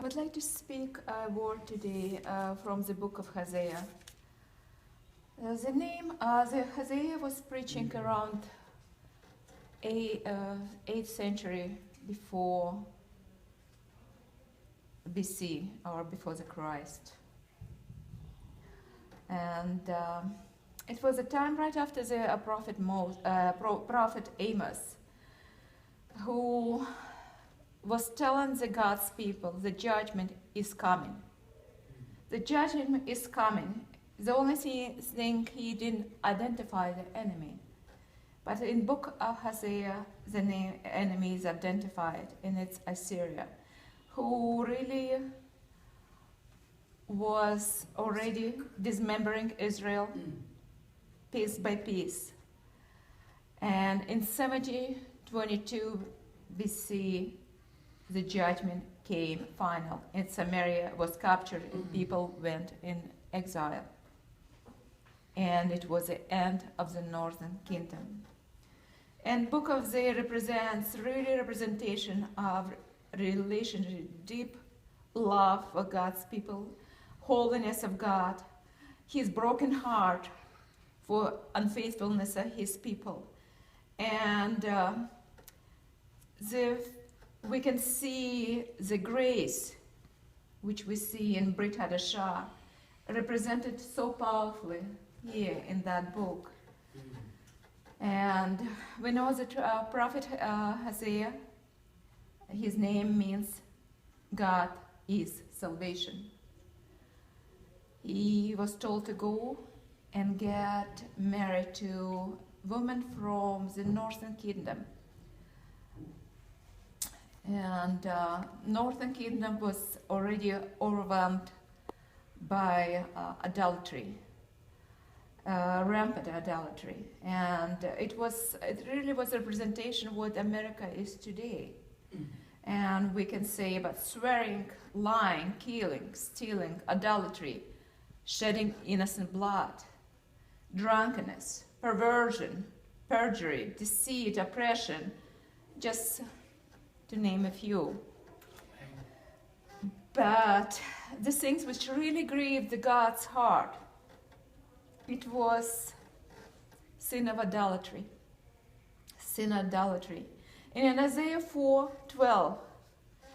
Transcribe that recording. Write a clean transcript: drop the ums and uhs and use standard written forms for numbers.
would like to speak a word today from the book of Hosea. The Hosea was preaching around 8th century before BC, or before the Christ. And it was a time right after the prophet Amos, who was telling the God's people the judgment is coming. The judgment is coming. The only thing he didn't identify the enemy. But in book of Hosea, the enemy is identified, and it's Assyria, who really was already dismembering Israel piece by piece. And in 7022 BC, the judgment came final, and Samaria was captured, and people went in exile. And it was the end of the northern kingdom. And book of Hosea represents really representation of relationship, deep love for God's people, holiness of God, his broken heart for unfaithfulness of his people. And we can see the grace which we see in Brit Hadashah represented so powerfully here in that book. And we know that prophet Hosea, his name means God is salvation. He was told to go and get married to women from the northern kingdom. And northern kingdom was already overwhelmed by adultery, rampant adultery, and it really was a representation of what America is today. And we can say about swearing, lying, killing, stealing, adultery, shedding innocent blood, drunkenness, perversion, perjury, deceit, oppression, just to name a few. But the things which really grieved the God's heart, it was sin of adultery. Sin of adultery. And in Isaiah 4:12,